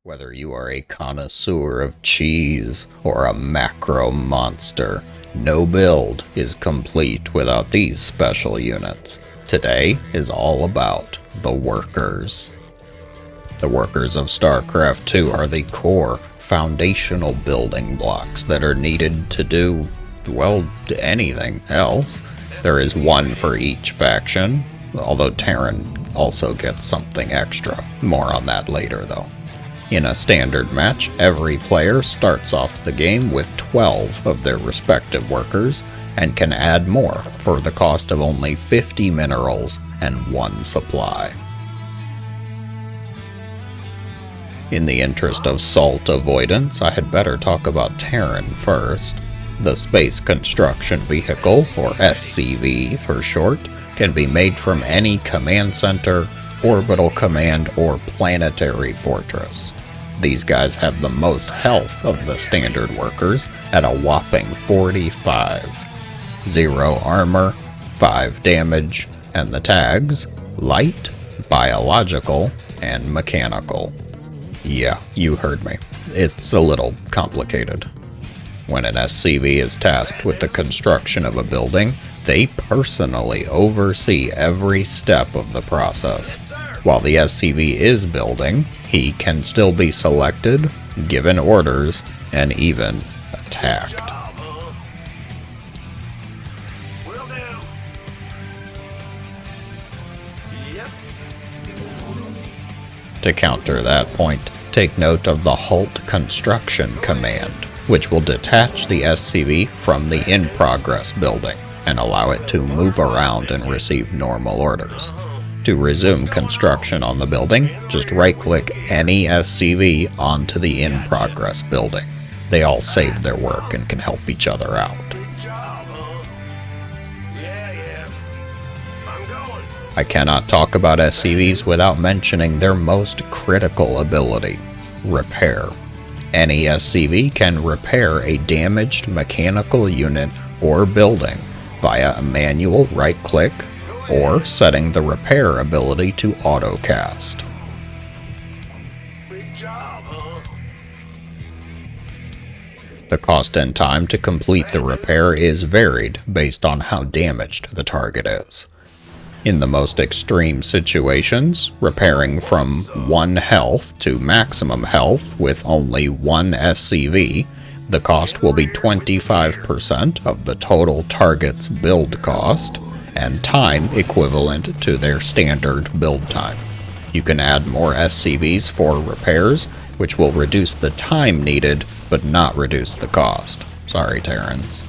Whether you are a connoisseur of cheese or a macro monster, no build is complete without these special units. Today is all about the workers. The workers of Starcraft 2 are the core, foundational building blocks that are needed to do, well, anything else. There is one for each faction, although Terran also gets something extra. More on that later, though. In a standard match, every player starts off the game with 12 of their respective workers, and can add more for the cost of only 50 minerals and 1 supply. In the interest of salt avoidance, I had better talk about Terran first. The Space Construction Vehicle, or SCV for short, can be made from any command center, orbital command, or planetary fortress. These guys have the most health of the standard workers at a whopping 45. 0 armor, 5 damage, and the tags: light, biological, and mechanical. Yeah, you heard me. It's a little complicated. When an SCV is tasked with the construction of a building, they personally oversee every step of the process. While the SCV is building, he can still be selected, given orders, and even attacked. To counter that point, take note of the Halt Construction command, which will detach the SCV from the in-progress building and allow it to move around and receive normal orders. To resume construction on the building, just right-click any SCV onto the in-progress building. They all saved their work and can help each other out. I cannot talk about SCVs without mentioning their most critical ability: repair. Any SCV can repair a damaged mechanical unit or building via a manual right-click or setting the repair ability to autocast. The cost and time to complete the repair is varied based on how damaged the target is. In the most extreme situations, repairing from 1 health to maximum health with only 1 SCV, the cost will be 25% of the total target's build cost, and time equivalent to their standard build time. You can add more SCVs for repairs, which will reduce the time needed, but not reduce the cost. Sorry, Terrans.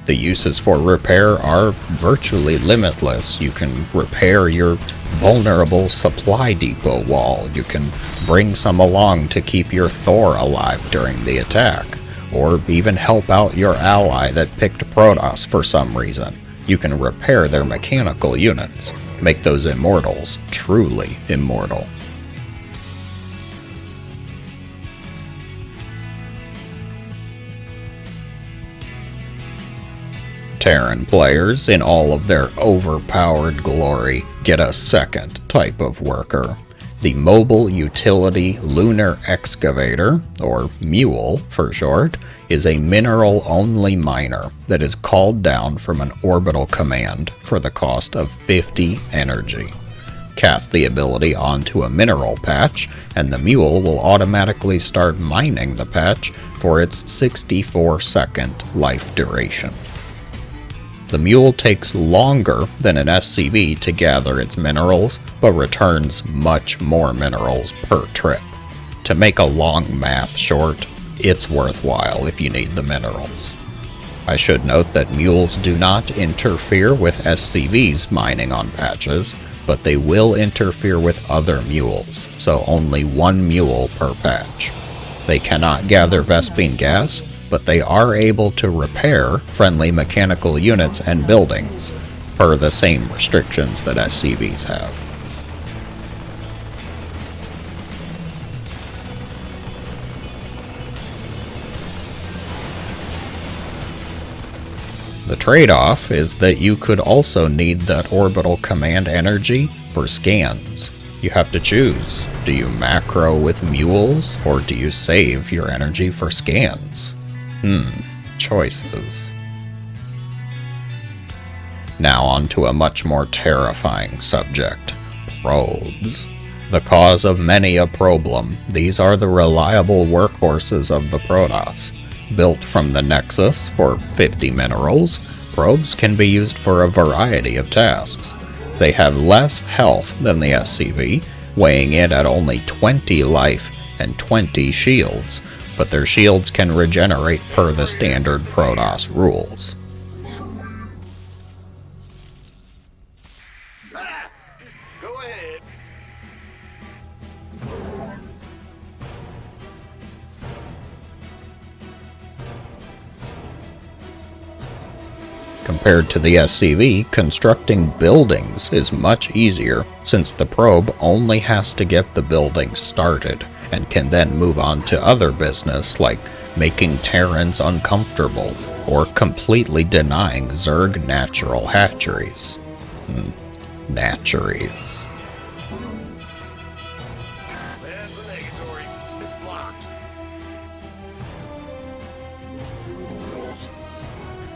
The uses for repair are virtually limitless. You can repair your vulnerable supply depot wall. You can bring some along to keep your Thor alive during the attack, or even help out your ally that picked Protoss for some reason. You can repair their mechanical units, make those immortals truly immortal. Terran players, in all of their overpowered glory, get a second type of worker. The Mobile Utility Lunar Excavator, or MULE for short, is a mineral-only miner that is called down from an orbital command for the cost of 50 energy. Cast the ability onto a mineral patch, and the MULE will automatically start mining the patch for its 64-second life duration. The MULE takes longer than an SCV to gather its minerals, but returns much more minerals per trip. To make a long math short, it's worthwhile if you need the minerals. I should note that mules do not interfere with SCVs mining on patches, but they will interfere with other mules, so only 1 mule per patch. They cannot gather Vespene gas, but they are able to repair friendly mechanical units and buildings, per the same restrictions that SCVs have. The trade-off is that you could also need that orbital command energy for scans. You have to choose. Do you macro with mules, or do you save your energy for scans? Choices. Now on to a much more terrifying subject, probes. The cause of many a problem, these are the reliable workhorses of the Protoss. Built from the Nexus for 50 minerals, probes can be used for a variety of tasks. They have less health than the SCV, weighing in at only 20 life and 20 shields, but their shields can regenerate per the standard Protoss rules. Go ahead. Compared to the SCV, constructing buildings is much easier, since the probe only has to get the building started, and can then move on to other business like making Terrans uncomfortable, or completely denying Zerg natural hatcheries. Natcheries. There's the negatory. It's blocked.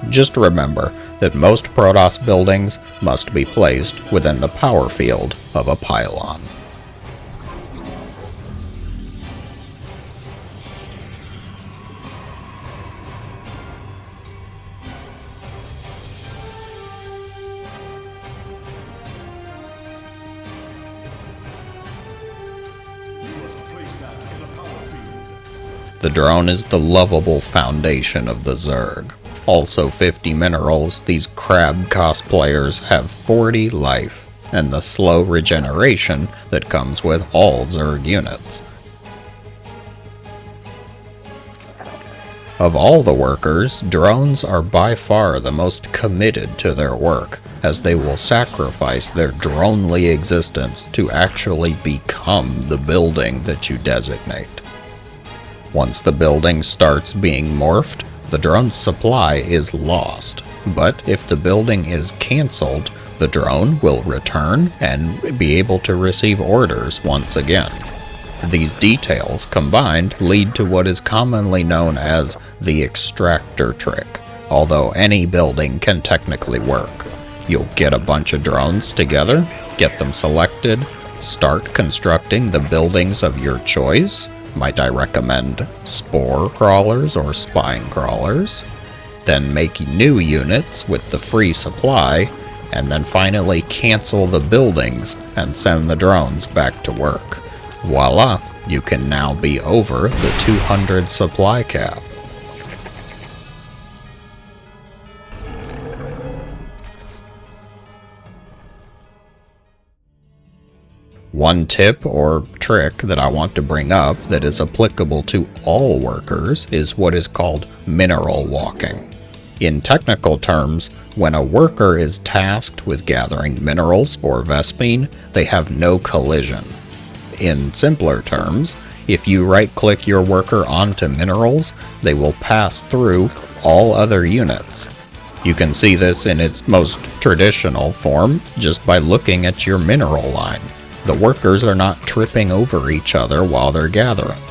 Just remember that most Protoss buildings must be placed within the power field of a pylon. The drone is the lovable foundation of the Zerg. Also 50 minerals, these crab cosplayers have 40 life, and the slow regeneration that comes with all Zerg units. Of all the workers, drones are by far the most committed to their work, as they will sacrifice their dronely existence to actually become the building that you designate. Once the building starts being morphed, the drone's supply is lost, but if the building is cancelled, the drone will return and be able to receive orders once again. These details combined lead to what is commonly known as the extractor trick, although any building can technically work. You'll get a bunch of drones together, get them selected, start constructing the buildings of your choice. Might I recommend spore crawlers or spine crawlers? Then make new units with the free supply, and then finally cancel the buildings and send the drones back to work. Voila, you can now be over the 200 supply cap. One tip or trick that I want to bring up that is applicable to all workers is what is called mineral walking. In technical terms, when a worker is tasked with gathering minerals or Vespene, they have no collision. In simpler terms, if you right-click your worker onto minerals, they will pass through all other units. You can see this in its most traditional form just by looking at your mineral line. The workers are not tripping over each other while they're gathering.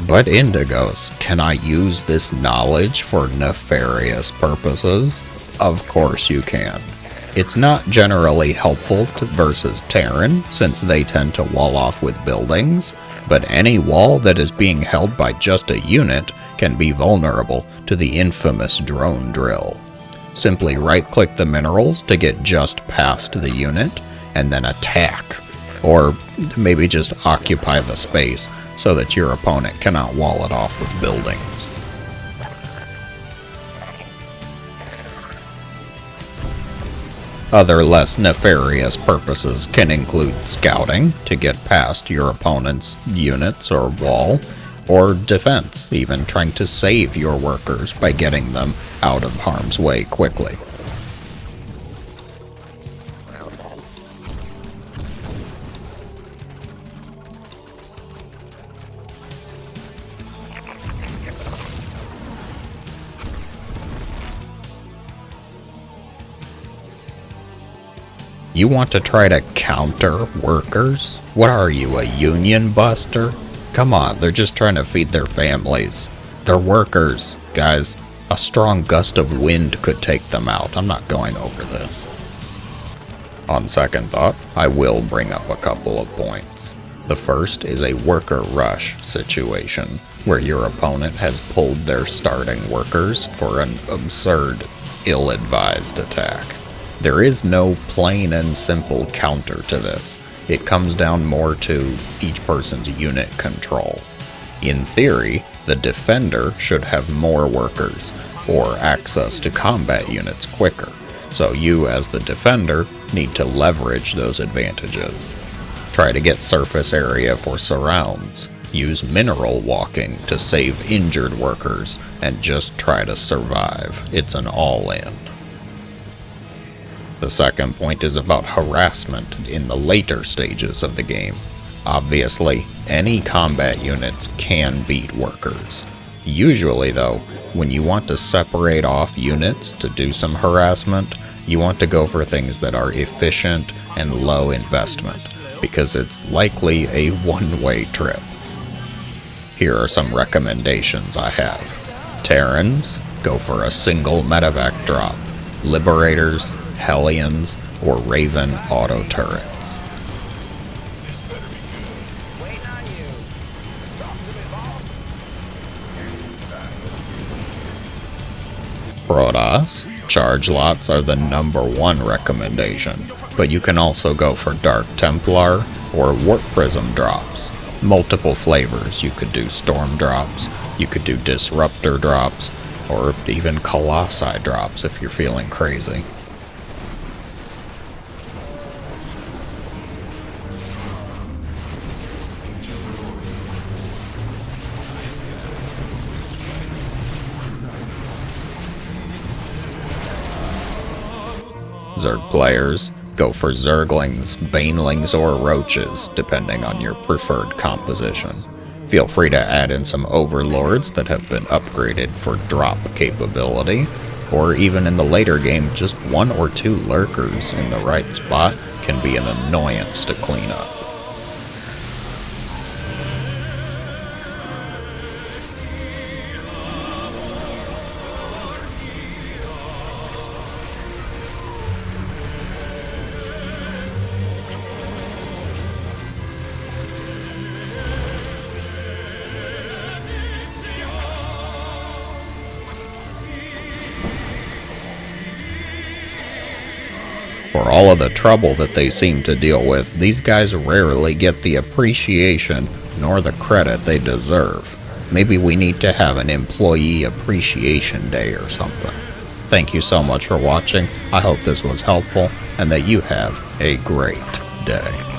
But Indigos, can I use this knowledge for nefarious purposes? Of course you can. It's not generally helpful versus Terran, since they tend to wall off with buildings, but any wall that is being held by just a unit can be vulnerable to the infamous drone drill. Simply right-click the minerals to get just past the unit, and then attack. Or maybe just occupy the space so that your opponent cannot wall it off with buildings. Other less nefarious purposes can include scouting to get past your opponent's units or wall, or defense, even trying to save your workers by getting them out of harm's way quickly. You want to try to counter workers? What are you, a union buster? Come on, they're just trying to feed their families. They're workers, guys. A strong gust of wind could take them out. I'm not going over this. On second thought, I will bring up a couple of points. The first is a worker rush situation, where your opponent has pulled their starting workers for an absurd, ill-advised attack. There is no plain and simple counter to this. It comes down more to each person's unit control. In theory, the defender should have more workers, or access to combat units quicker, so you as the defender need to leverage those advantages. Try to get surface area for surrounds, use mineral walking to save injured workers, and just try to survive. It's an all-in. The second point is about harassment in the later stages of the game. Obviously, any combat units can beat workers. Usually though, when you want to separate off units to do some harassment, you want to go for things that are efficient and low investment, because it's likely a one-way trip. Here are some recommendations I have. Terrans, go for a single medevac drop. Liberators, Hellions, or Raven auto turrets. Protoss, charge lots are the #1 recommendation, but you can also go for Dark Templar or Warp Prism drops. Multiple flavors. You could do Storm drops, you could do Disruptor drops, or even Colossi drops if you're feeling crazy. Zerg players, go for Zerglings, Banelings, or Roaches, depending on your preferred composition. Feel free to add in some Overlords that have been upgraded for drop capability, or even in the later game, just 1 or 2 Lurkers in the right spot can be an annoyance to clean up. For all of the trouble that they seem to deal with, these guys rarely get the appreciation nor the credit they deserve. Maybe we need to have an employee appreciation day or something. Thank you so much for watching. I hope this was helpful and that you have a great day.